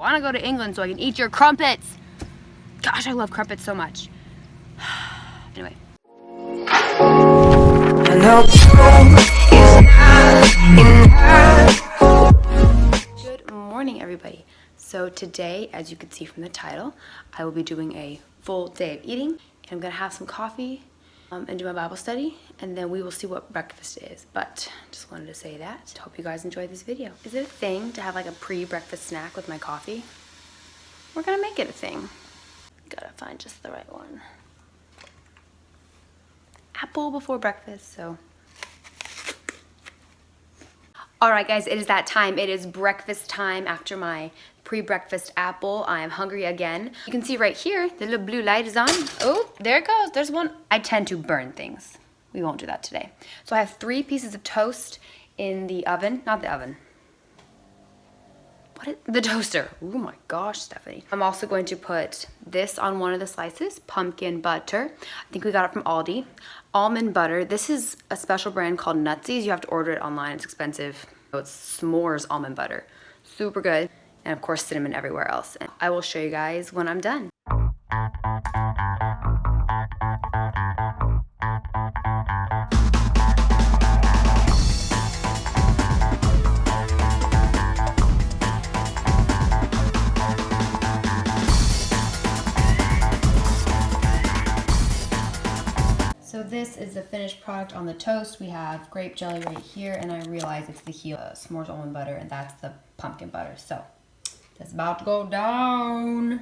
I want to go to England so I can eat your crumpets. Gosh, I love crumpets so much. Anyway. Good morning, everybody. So today, as you can see from the title, I will be doing a full day of eating. And I'm gonna have some coffee and do my Bible study, and then we will see what breakfast is. But just wanted to say that. Hope you guys enjoyed this video. Is it a thing to have like a pre-breakfast snack with my coffee? We're gonna make it a thing. Gotta find just the right one. Apple before breakfast, so. All right, guys, it is that time. It is breakfast time after my pre-breakfast apple. I am hungry again. You can see right here, the little blue light is on. Oh, there it goes. There's one. I tend to burn things. We won't do that today. So I have 3 pieces of toast in the oven. Not the oven. The toaster. Oh my gosh, Stephanie. I'm also going to put this on one of the slices, pumpkin butter. I think we got it from Aldi. Almond butter. This is a special brand called Nutsies. You have to order it online. It's expensive. It's s'mores almond butter. Super good. And of course, cinnamon everywhere else. And I will show you guys when I'm done. So this is the finished product on the toast. We have grape jelly right here, and I realize it's the heel s'mores almond butter, and that's the pumpkin butter. So it's about to go down.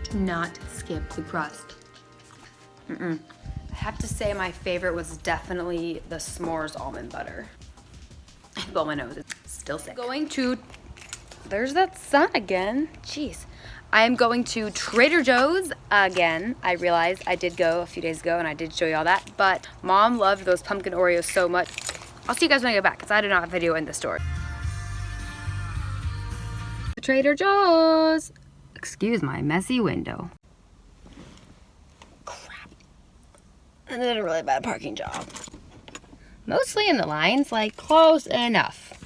Do not skip the crust. I have to say my favorite was definitely the s'mores almond butter. I blow my nose, it's still sick. There's that sun again. Jeez. I am going to Trader Joe's again. I realized I did go a few days ago and I did show you all that, but Mom loved those pumpkin Oreos so much. I'll see you guys when I get back because I did not have a video in the store. Trader Joe's. Excuse my messy window. Crap. I did a really bad parking job. Mostly in the lines, like close enough.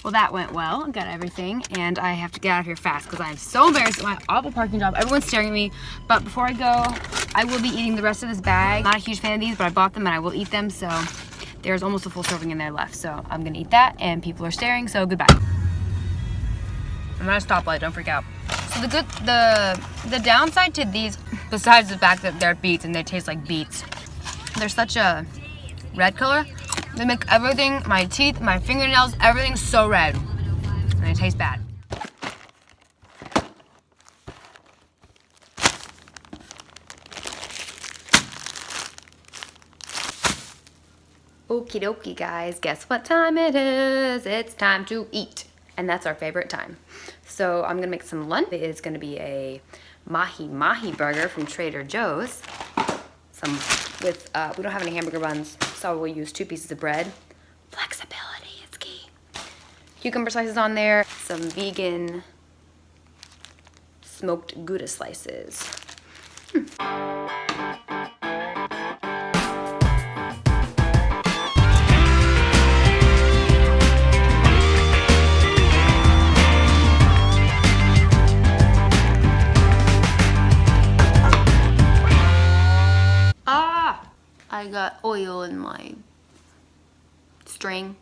Well, that went well. Got everything, and I have to get out of here fast because I'm so embarrassed at my awful parking job. Everyone's staring at me, but before I go, I will be eating the rest of this bag. Not a huge fan of these, but I bought them and I will eat them, so there's almost a full serving in there left. So I'm gonna eat that, and people are staring, so goodbye. I'm at a stoplight, don't freak out. So the downside to these, besides the fact that they're beets and they taste like beets, they're such a red color. They make everything, my teeth, my fingernails, everything so red. And it tastes bad. Okie dokie, guys. Guess what time it is? It's time to eat. And that's our favorite time. So I'm gonna make some lunch. It is gonna be a mahi burger from Trader Joe's. We don't have any hamburger buns, so we'll use 2 pieces of bread. Flexibility is key. Cucumber slices on there, some vegan smoked Gouda slices. I got oil in my string.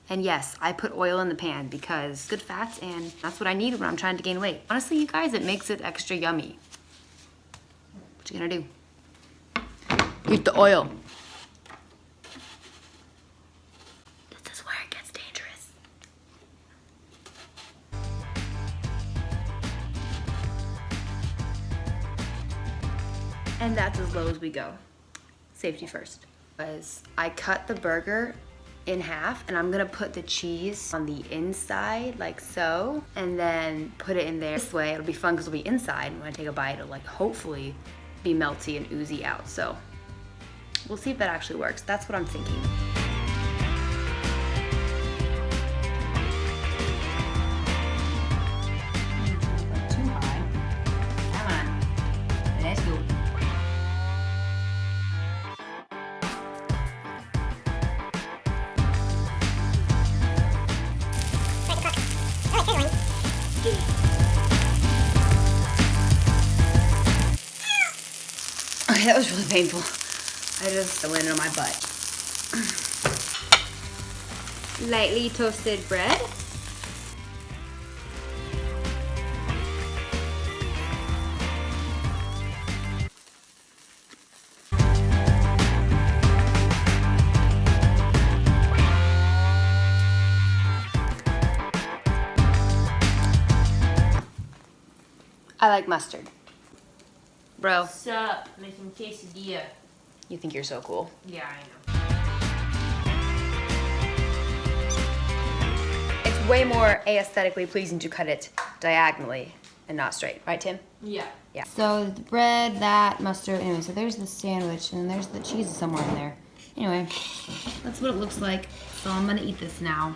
And yes, I put oil in the pan because good fats, and that's what I need when I'm trying to gain weight. Honestly, you guys, it makes it extra yummy. What you gonna do? Eat the oil. This is where it gets dangerous. And that's as low as we go. Safety first. I cut the burger in half, and I'm gonna put the cheese on the inside like so, and then put it in there. This way it'll be fun because it'll be inside, and when I take a bite it'll like hopefully be melty and oozy out. So we'll see if that actually works. That's what I'm thinking. Too high. Come on. Let's go. Sorry, that was really painful. I just landed on my butt. Lightly toasted bread. I like mustard. Bro. What's up? Making quesadilla. You think you're so cool. Yeah, I know. It's way more aesthetically pleasing to cut it diagonally and not straight. Right, Tim? Yeah. Yeah. So the bread, that, mustard, anyway, so there's the sandwich and there's the cheese somewhere in there. Anyway, that's what it looks like. So I'm gonna eat this now.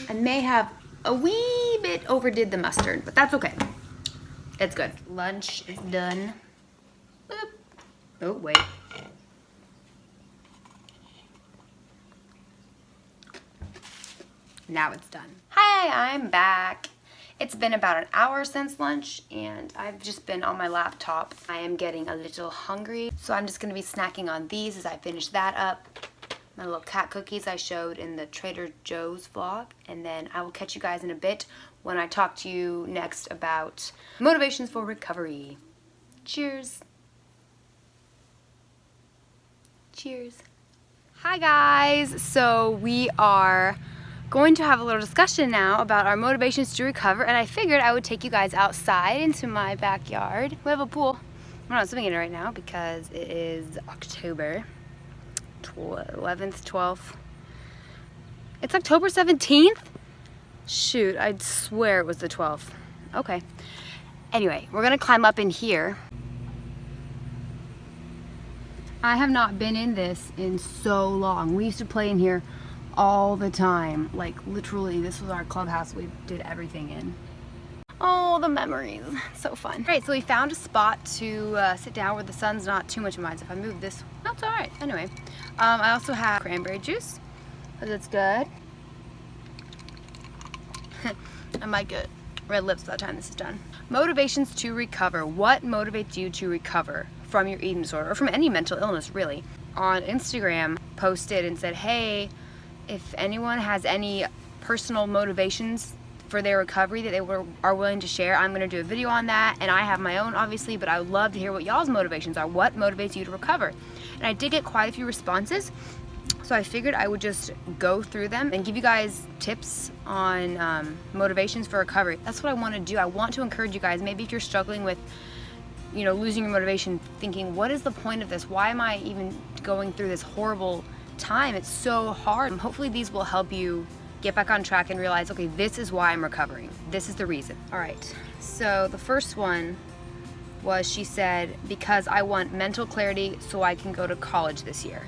I may have a wee bit overdid the mustard, but that's okay. It's good. Lunch is done. Boop. Oh, wait. Now it's done. Hi, I'm back. It's been about an hour since lunch and I've just been on my laptop. I am getting a little hungry, so I'm just gonna be snacking on these as I finish that up. My little cat cookies I showed in the Trader Joe's vlog, and then I will catch you guys in a bit when I talk to you next about motivations for recovery. Cheers. Cheers. Hi guys, so we are going to have a little discussion now about our motivations to recover, and I figured I would take you guys outside into my backyard. We have a pool. We're not swimming in it right now because it is October 11th, 12th. It's October 17th? Shoot, I'd swear it was the 12th. Okay. Anyway, we're gonna climb up in here. I have not been in this in so long. We used to play in here all the time. Like literally, this was our clubhouse we did everything in. Oh, the memories. So fun. All right, so we found a spot to sit down where the sun's not too much in mine. So if I move this, that's all right. Anyway, I also have cranberry juice, because it's good. I might get red lips by the time this is done. Motivations to recover. What motivates you to recover from your eating disorder, or from any mental illness, really? On Instagram, posted and said, hey, if anyone has any personal motivations for their recovery that they are willing to share, I'm going to do a video on that, and I have my own obviously, but I would love to hear what y'all's motivations are. What motivates you to recover? And I did get quite a few responses, so I figured I would just go through them and give you guys tips on motivations for recovery. That's what I want to do. I want to encourage you guys. Maybe if you're struggling with, you know, losing your motivation, thinking, what is the point of this? Why am I even going through this horrible time? It's so hard. Hopefully these will help you get back on track and realize, okay, this is why I'm recovering. This is the reason. All right, so the first one was, she said, because I want mental clarity so I can go to college this year.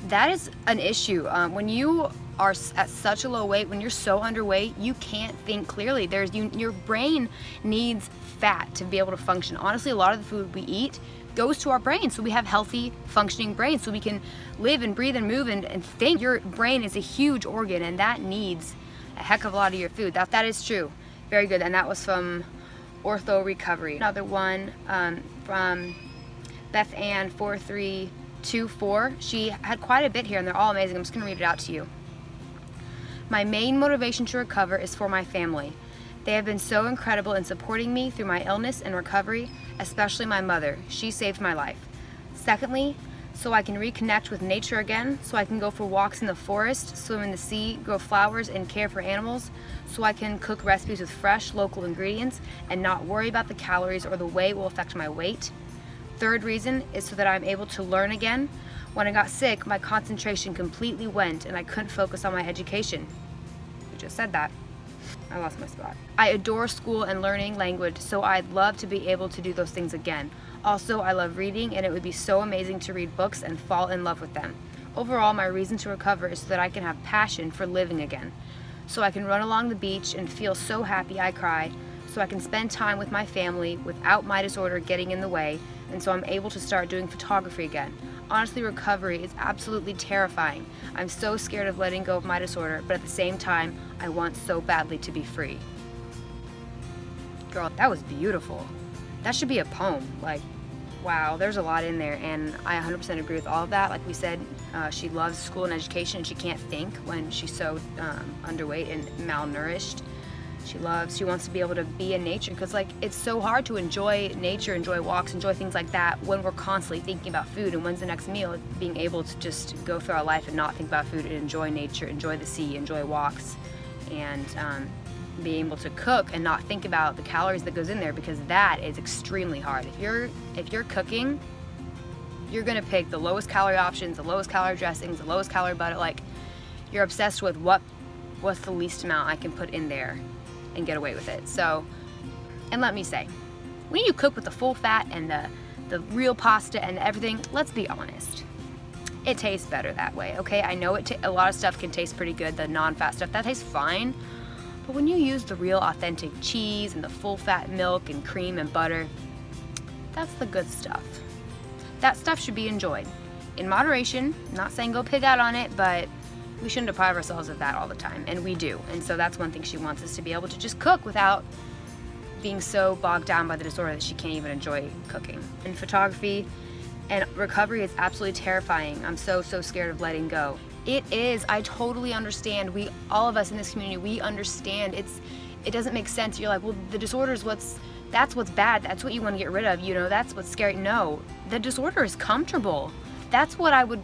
That is an issue. When you are at such a low weight, when you're so underweight, you can't think clearly. Your brain needs fat to be able to function. Honestly, a lot of the food we eat goes to our brain, so we have healthy functioning brains, so we can live and breathe and move and think. Your brain is a huge organ, and that needs a heck of a lot of your food. That is true. Very good. And that was from Ortho Recovery. Another one from Beth Ann 4324. She had quite a bit here, and they're all amazing. I'm just gonna read it out to you. My main motivation to recover is for my family. They have been so incredible in supporting me through my illness and recovery, especially my mother. She saved my life. Secondly, so I can reconnect with nature again, so I can go for walks in the forest, swim in the sea, grow flowers, and care for animals, so I can cook recipes with fresh, local ingredients and not worry about the calories or the way it will affect my weight. Third reason is so that I'm able to learn again. When I got sick, my concentration completely went and I couldn't focus on my education. You just said that. I lost my spot. I adore school and learning language, so I'd love to be able to do those things again. Also, I love reading, and it would be so amazing to read books and fall in love with them. Overall, my reason to recover is so that I can have passion for living again. So I can run along the beach and feel so happy I cry, so I can spend time with my family without my disorder getting in the way, and so I'm able to start doing photography again. Honestly, recovery is absolutely terrifying. I'm so scared of letting go of my disorder, but at the same time, I want so badly to be free. Girl, that was beautiful. That should be a poem. Like, wow, there's a lot in there, and I 100% agree with all of that. Like we said, she loves school and education, and she can't think when she's so underweight and malnourished. She wants to be able to be in nature, because like it's so hard to enjoy nature, enjoy walks, enjoy things like that when we're constantly thinking about food and when's the next meal. Being able to just go through our life and not think about food and enjoy nature, enjoy the sea, enjoy walks, and being able to cook and not think about the calories that goes in there, because that is extremely hard. If you're cooking, you're gonna pick the lowest calorie options, the lowest calorie dressings, the lowest calorie butter. Like, you're obsessed with what's the least amount I can put in there and get away with it. So, and let me say, when you cook with the full fat and the real pasta and everything, let's be honest, it tastes better that way, okay? I know a lot of stuff can taste pretty good, the non-fat stuff, that tastes fine, but when you use the real authentic cheese and the full fat milk and cream and butter, that's the good stuff. That stuff should be enjoyed in moderation. I'm not saying go pig out on it, but we shouldn't deprive ourselves of that all the time, and we do. And so that's one thing she wants, is to be able to just cook without being so bogged down by the disorder that she can't even enjoy cooking. And photography and recovery is absolutely terrifying. I'm so scared of letting go. It is. I totally understand. All of us in this community, we understand. It doesn't make sense. You're like, well, the disorder is that's what's bad. That's what you want to get rid of. You know, that's what's scary. No, the disorder is comfortable. That's what I would,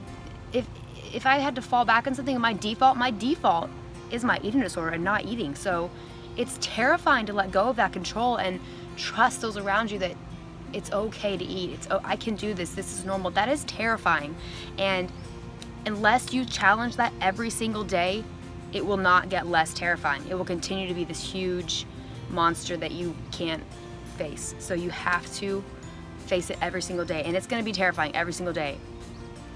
if I had to fall back on something, my default is my eating disorder and not eating. So it's terrifying to let go of that control and trust those around you that it's okay to eat. I can do this. This is normal. That is terrifying. And unless you challenge that every single day, it will not get less terrifying. It will continue to be this huge monster that you can't face. So you have to face it every single day. And it's going to be terrifying every single day.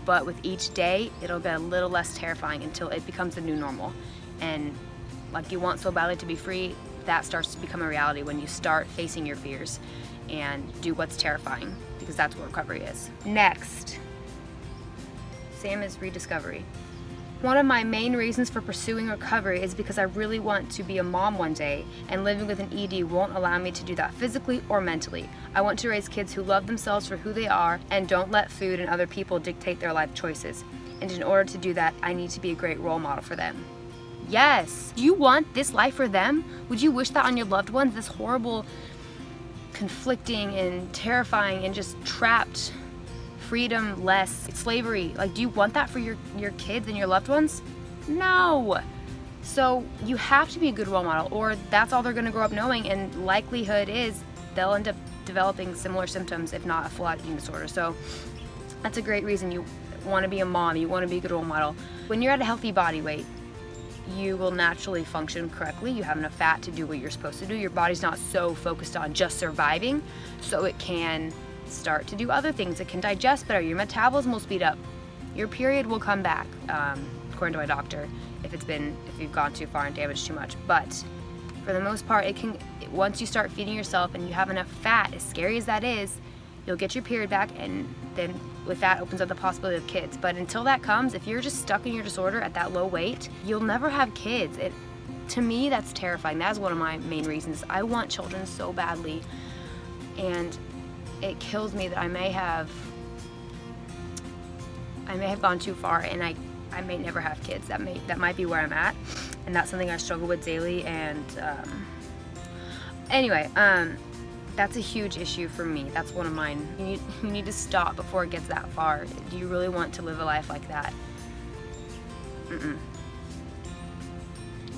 But with each day, it'll get a little less terrifying until it becomes the new normal. And like you want so badly to be free, that starts to become a reality when you start facing your fears and do what's terrifying, because that's what recovery is. Next, Sam is rediscovery. One of my main reasons for pursuing recovery is because I really want to be a mom one day, and living with an ED won't allow me to do that physically or mentally. I want to raise kids who love themselves for who they are and don't let food and other people dictate their life choices. And in order to do that, I need to be a great role model for them. Yes! Do you want this life for them? Would you wish that on your loved ones? This horrible, conflicting and terrifying and just trapped, freedom-less slavery. Like, do you want that for your kids and your loved ones? No. So you have to be a good role model, or that's all they're going to grow up knowing, and likelihood is they'll end up developing similar symptoms, if not a full-out eating disorder. So that's a great reason you want to be a mom, you want to be a good role model. When you're at a healthy body weight, you will naturally function correctly. You have enough fat to do what you're supposed to do. Your body's not so focused on just surviving, so it can start to do other things. It can digest better. Your metabolism will speed up. Your period will come back, according to my doctor, if you've gone too far and damaged too much. But for the most part, once you start feeding yourself and you have enough fat, as scary as that is, you'll get your period back, and then with that opens up the possibility of kids. But until that comes, if you're just stuck in your disorder at that low weight, you'll never have kids. To me, that's terrifying. That is one of my main reasons. I want children so badly, and it kills me that I may have gone too far, and I may never have kids. That might be where I'm at, and that's something I struggle with daily. And anyway, that's a huge issue for me. That's one of mine. You need to stop before it gets that far. Do you really want to live a life like that? Mm-mm.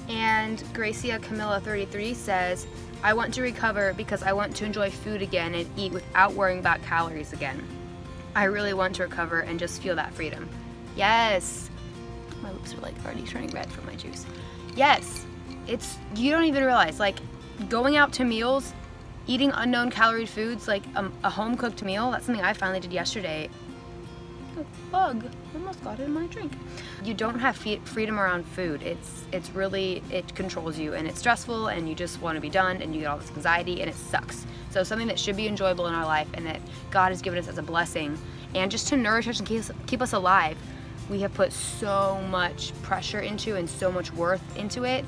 And Gracia Camilla 33 says, I want to recover because I want to enjoy food again and eat without worrying about calories again. I really want to recover and just feel that freedom. Yes. My lips are like already turning red from my juice. Yes. You don't even realize, like, going out to meals, eating unknown calorie foods, like a home-cooked meal, that's something I finally did yesterday. A bug almost got in my drink. You don't have freedom around food. It controls you, and it's stressful, and you just want to be done, and you get all this anxiety, and it sucks. So something that should be enjoyable in our life and that God has given us as a blessing, and just to nourish us and keep us alive. We have put so much pressure into and so much worth into it.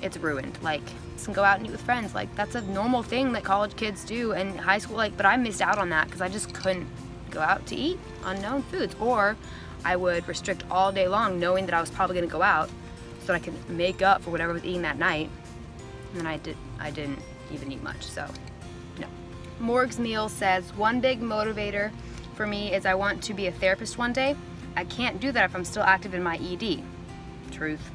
It's ruined. Like, can go out and eat with friends. Like, that's a normal thing that college kids do and high school. Like, but I missed out on that because I just couldn't go out to eat unknown foods, or I would restrict all day long knowing that I was probably going to go out so that I could make up for whatever I was eating that night. And then I didn't even eat much, so no. Morg's Meal says, one big motivator for me is I want to be a therapist one day. I can't do that if I'm still active in my ED. Truth.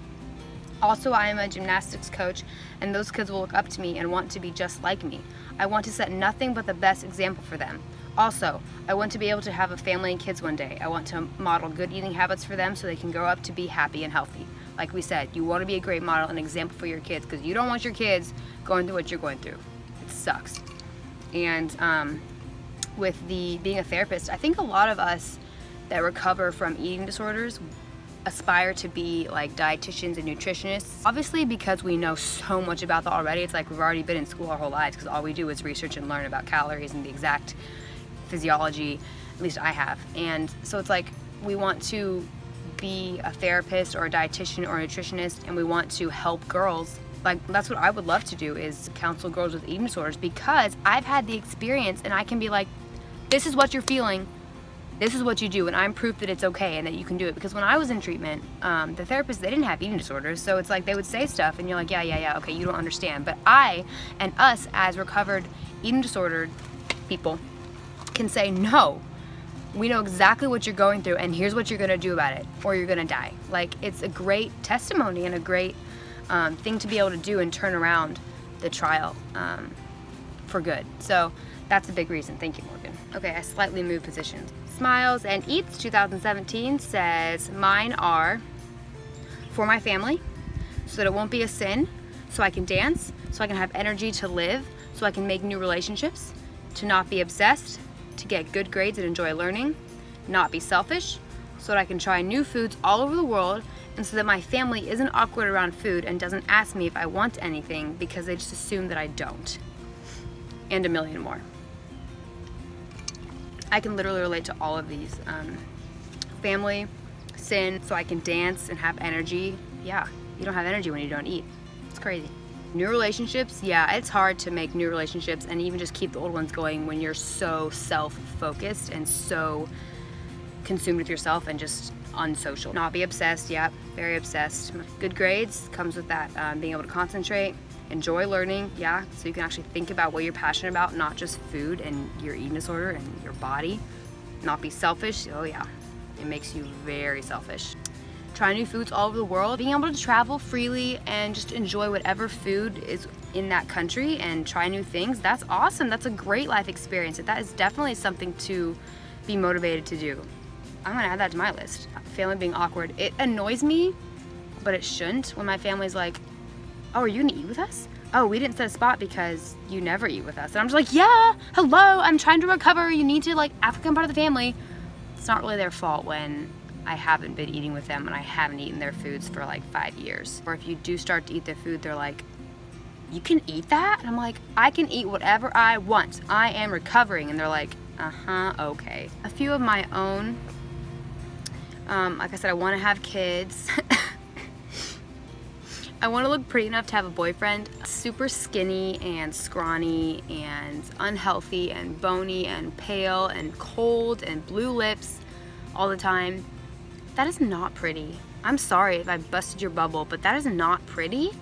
Also, I am a gymnastics coach, and those kids will look up to me and want to be just like me. I want to set nothing but the best example for them. Also, I want to be able to have a family and kids one day. I want to model good eating habits for them so they can grow up to be happy and healthy. Like we said, you want to be a great model and example for your kids because you don't want your kids going through what you're going through. It sucks. And with being a therapist, I think a lot of us that recover from eating disorders aspire to be like dietitians and nutritionists. Obviously, because we know so much about that already, it's like we've already been in school our whole lives because all we do is research and learn about calories and the exact physiology, at least I have. And so it's like we want to be a therapist or a dietitian or a nutritionist, and we want to help girls. Like, that's what I would love to do, is counsel girls with eating disorders, because I've had the experience and I can be like, this is what you're feeling, this is what you do, and I'm proof that it's okay and that you can do it. Because when I was in treatment, the therapists, they didn't have eating disorders, so it's like they would say stuff and you're like, yeah, okay, you don't understand. But I and us as recovered eating disordered people can say, no, we know exactly what you're going through and here's what you're gonna do about it, or you're gonna die. Like, it's a great testimony and a great thing to be able to do and turn around the trial for good. So that's a big reason. Thank you, Morgan. Okay, I slightly moved positions. Smiles and Eats 2017 says, mine are for my family, so that it won't be a sin, so I can dance, so I can have energy to live, so I can make new relationships, to not be obsessed, to get good grades and enjoy learning, not be selfish, so that I can try new foods all over the world, and so that my family isn't awkward around food and doesn't ask me if I want anything because they just assume that I don't. And a million more. I can literally relate to all of these. Family, sin, so I can dance and have energy. Yeah, you don't have energy when you don't eat. It's crazy. New relationships, yeah, it's hard to make new relationships and even just keep the old ones going when you're so self-focused and so consumed with yourself and just unsocial. Not be obsessed, yeah, very obsessed. Good grades comes with that, being able to concentrate. Enjoy learning, yeah, so you can actually think about what you're passionate about, not just food and your eating disorder and your body. Not be selfish, oh yeah, it makes you very selfish. Try new foods all over the world. Being able to travel freely and just enjoy whatever food is in that country and try new things, that's awesome. That's a great life experience. That is definitely something to be motivated to do. I'm gonna add that to my list. Family being awkward. It annoys me, but it shouldn't, when my family's like, oh, are you gonna eat with us? Oh, we didn't set a spot because you never eat with us. And I'm just like, yeah, hello, I'm trying to recover. You need to, like, African part of the family. It's not really their fault when I haven't been eating with them and I haven't eaten their foods for like 5 years. Or if you do start to eat their food, they're like, you can eat that? And I'm like, I can eat whatever I want. I am recovering. And they're like, okay. A few of my own, like I said, I wanna have kids. I want to look pretty enough to have a boyfriend. Super skinny and scrawny and unhealthy and bony and pale and cold and blue lips all the time. That is not pretty. I'm sorry if I busted your bubble, but that is not pretty.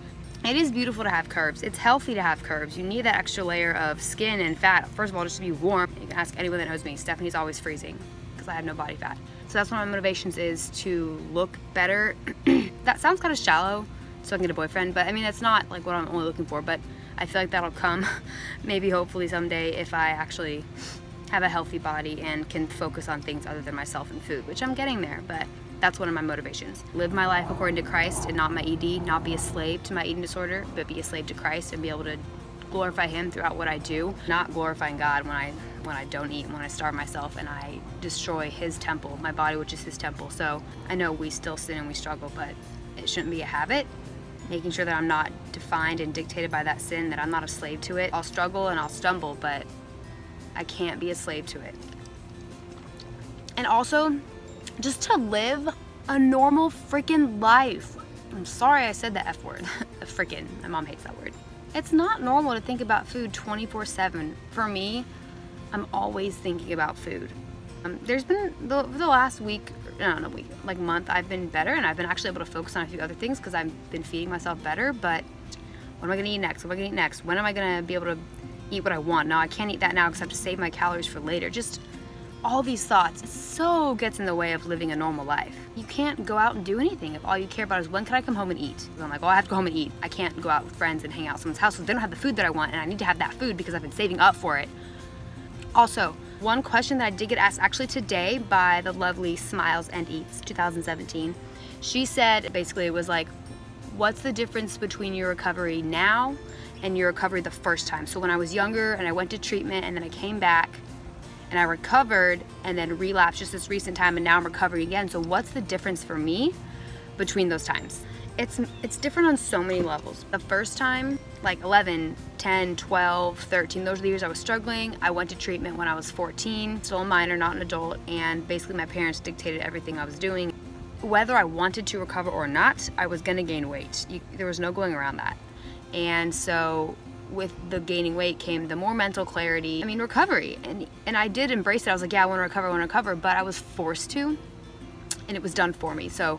It is beautiful to have curves. It's healthy to have curves. You need that extra layer of skin and fat. First of all, just to be warm. You can ask anyone that knows me. Stephanie's always freezing because I have no body fat. So that's one of my motivations, is to look better. That sounds kind of shallow, so I can get a boyfriend, but I mean, that's not like what I'm only looking for, but I feel like that'll come maybe hopefully someday if I actually have a healthy body and can focus on things other than myself and food, which I'm getting there, but that's one of my motivations. Live my life according to Christ and not my ED, not be a slave to my eating disorder, but be a slave to Christ and be able to glorify Him throughout what I do, not glorifying God when I don't eat, when I starve myself and I destroy His temple, my body, which is His temple. So I know we still sin and we struggle, but it shouldn't be a habit. Making sure that I'm not defined and dictated by that sin, that I'm not a slave to it. I'll struggle and I'll stumble, but I can't be a slave to it. And also, just to live a normal freaking life. I'm sorry I said the F word. Freaking. My mom hates that word. It's not normal to think about food 24/7. For me, I'm always thinking about food. There's been the last week, no, week, like month, I've been better, and I've been actually able to focus on a few other things because I've been feeding myself better. But what am I gonna eat next? What am I gonna eat next? When am I gonna be able to eat what I want? No, I can't eat that now because I have to save my calories for later. Just all these thoughts so gets in the way of living a normal life. You can't go out and do anything if all you care about is when can I come home and eat? I'm like, well, I have to go home and eat. I can't go out with friends and hang out at someone's house because they don't have the food that I want, and I need to have that food because I've been saving up for it. Also, one question that I did get asked actually today by the lovely Smiles and Eats 2017. She said, basically it was like, what's the difference between your recovery now and your recovery the first time? So when I was younger and I went to treatment and then I came back and I recovered and then relapsed just this recent time and now I'm recovering again. So what's the difference for me between those times? It's different on so many levels. The first time, like 11, 10, 12, 13, those are the years I was struggling. I went to treatment when I was 14, still a minor, not an adult, and basically my parents dictated everything I was doing. Whether I wanted to recover or not, I was gonna gain weight. There was no going around that. And so with the gaining weight came the more mental clarity, recovery. And I did embrace it. I was like, yeah, I wanna recover, but I was forced to, and it was done for me. So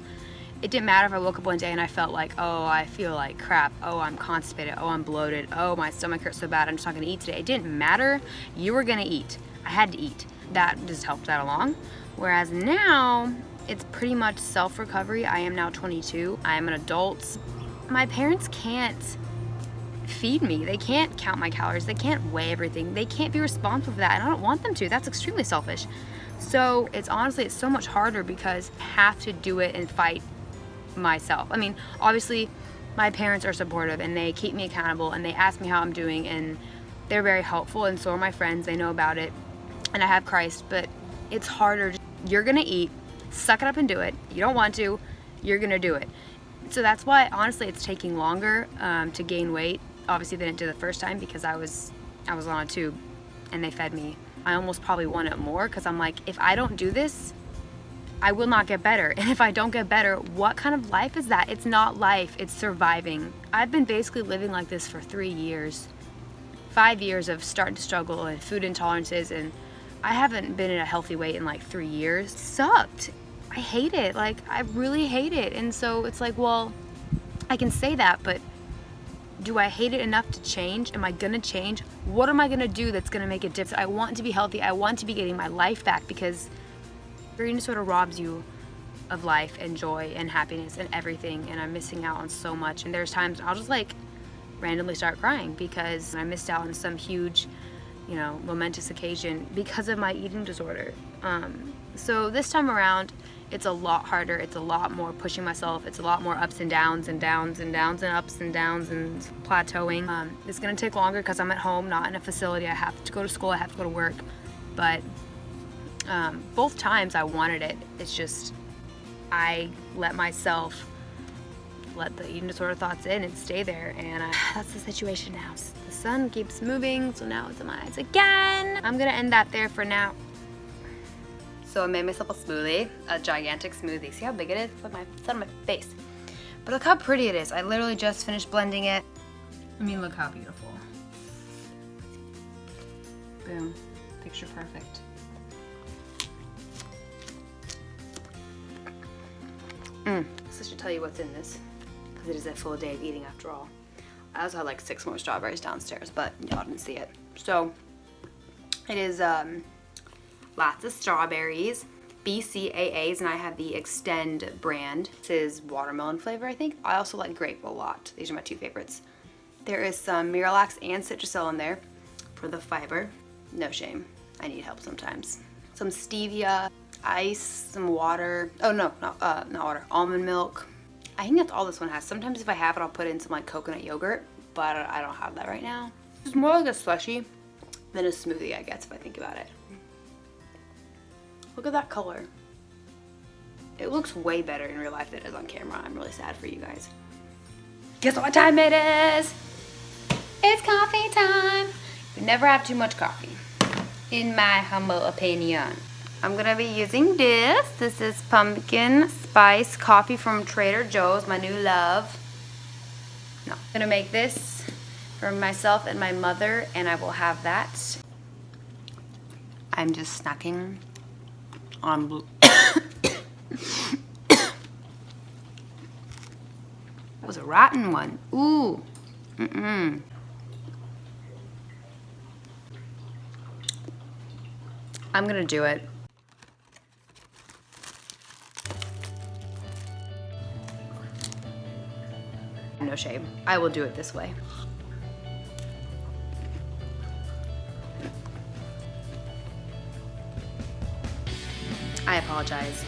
it didn't matter if I woke up one day and I felt like, oh, I feel like crap. Oh, I'm constipated. Oh, I'm bloated. Oh, my stomach hurts so bad. I'm just not gonna eat today. It didn't matter. You were gonna eat. I had to eat. That just helped that along. Whereas now, it's pretty much self-recovery. I am now 22. I am an adult. My parents can't feed me. They can't count my calories. They can't weigh everything. They can't be responsible for that, and I don't want them to. That's extremely selfish. So it's so much harder because I have to do it and fight myself. Obviously my parents are supportive and they keep me accountable and they ask me how I'm doing and they're very helpful, and so are my friends. They know about it, and I have Christ, but it's harder. You're gonna eat, suck it up and do it. You don't want to, you're gonna do it. So that's why honestly it's taking longer to gain weight, obviously, than it did the first time because I was on a tube and they fed me. I almost probably want it more because I'm like, if I don't do this, I will not get better. And if I don't get better, what kind of life is that? It's not life, it's surviving. I've been basically living like this for 3 years. 5 years of starting to struggle and food intolerances, and I haven't been in a healthy weight in like 3 years. It sucked. I hate it. Like, I really hate it. And so it's like, well, I can say that, but do I hate it enough to change? Am I gonna change? What am I gonna do that's gonna make a difference? I want to be healthy. I want to be getting my life back because eating disorder robs you of life and joy and happiness and everything, and I'm missing out on so much. And there's times I'll just like randomly start crying because I missed out on some huge, momentous occasion because of my eating disorder. So this time around, it's a lot harder. It's a lot more pushing myself. It's a lot more ups and downs and downs and downs and ups and downs and plateauing. It's gonna take longer because I'm at home, not in a facility. I have to go to school, I have to go to work, but both times I wanted it. It's just I let myself let the eating disorder thoughts in and stay there, and that's the situation now. The sun keeps moving, so now it's in my eyes again. I'm gonna end that there for now. So I made myself a smoothie, a gigantic smoothie. See how big it is? It's on my face. But look how pretty it is. I literally just finished blending it. Look how beautiful. Boom, picture perfect. So I should tell you what's in this, because it is a full day of eating after all. I also had like 6 more strawberries downstairs, but y'all didn't see it. So it is lots of strawberries, BCAAs, and I have the Extend brand. This is watermelon flavor, I think. I also like grape a lot. These are my 2 favorites. There is some Miralax and Citrusol in there for the fiber. No shame, I need help sometimes. Some stevia, ice, some water. Oh no, not water, almond milk. I think that's all this one has. Sometimes if I have it, I'll put in some like coconut yogurt, but I don't have that right now. It's more like a slushie than a smoothie, I guess, if I think about it. Look at that color. It looks way better in real life than it is on camera. I'm really sad for you guys. Guess what time it is? It's coffee time. You never have too much coffee, in my humble opinion. I'm gonna be using this. This is pumpkin spice coffee from Trader Joe's, my new love. No, I'm gonna make this for myself and my mother, and I will have that. I'm just snacking on blue. That was a rotten one. Ooh. Mm-mm. I'm gonna do it. No shame. I will do it this way. I apologize.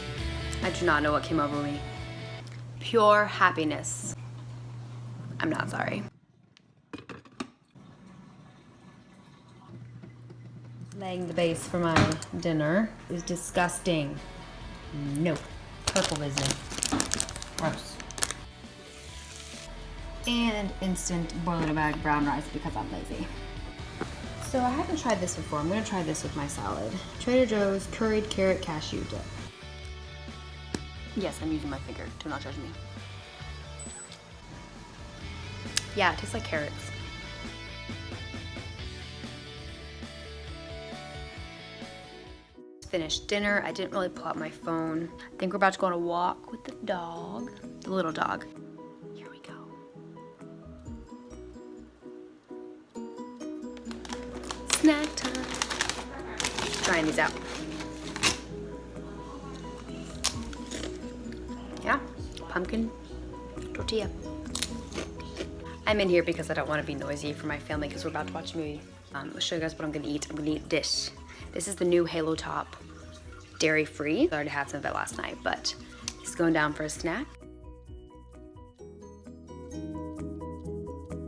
I do not know what came over me. Pure happiness. I'm not sorry. Laying the base for my dinner is disgusting. No. Purple business. Gross. And instant boiler bag brown rice because I'm lazy. So I haven't tried this before. I'm gonna try this with my salad. Trader Joe's curried carrot cashew dip. Yes, I'm using my finger. Do not judge me. Yeah, it tastes like carrots. Finished dinner. I didn't really pull out my phone. I think we're about to go on a walk with the dog, the little dog. Here we go. Snack time. Trying these out. Yeah, pumpkin tortilla. I'm in here because I don't want to be noisy for my family because we're about to watch a movie. I'll show you guys what I'm gonna eat. I'm gonna eat this. This is the new Halo Top, dairy-free. I already had some of it last night, but it's going down for a snack.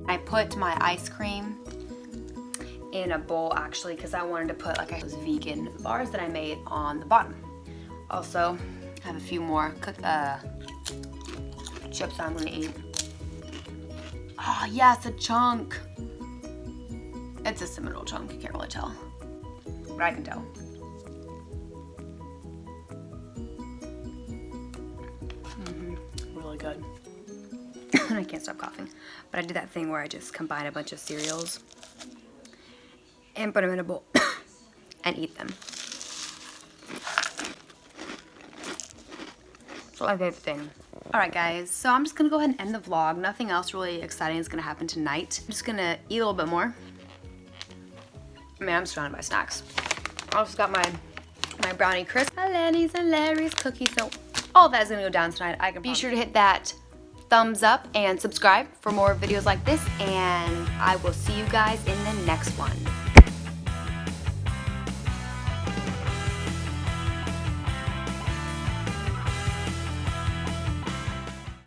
I put my ice cream in a bowl actually because I wanted to put like those vegan bars that I made on the bottom. Also, I have a few more chips I'm gonna eat. Oh yes, a chunk. It's a Seminole chunk, you can't really tell. But I can tell. Really good. I can't stop coughing. But I did that thing where I just combine a bunch of cereals and put them in a bowl and eat them. So my favorite thing. Alright guys, so I'm just gonna go ahead and end the vlog. Nothing else really exciting is gonna happen tonight. I'm just gonna eat a little bit more. I mean, I'm surrounded by snacks. I also got my brownie crisp, Lenny's and Larry's cookies. So all that is gonna go down tonight. I can be sure to hit that thumbs up and subscribe for more videos like this. And I will see you guys in the next one.